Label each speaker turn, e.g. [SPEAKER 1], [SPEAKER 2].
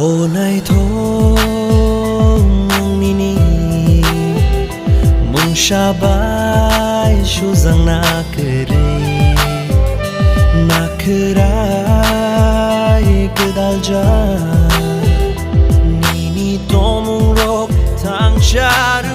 [SPEAKER 1] Ô này thôi mong nini mong shabai shu zang na kerai kedal ja nini tomong rok tang char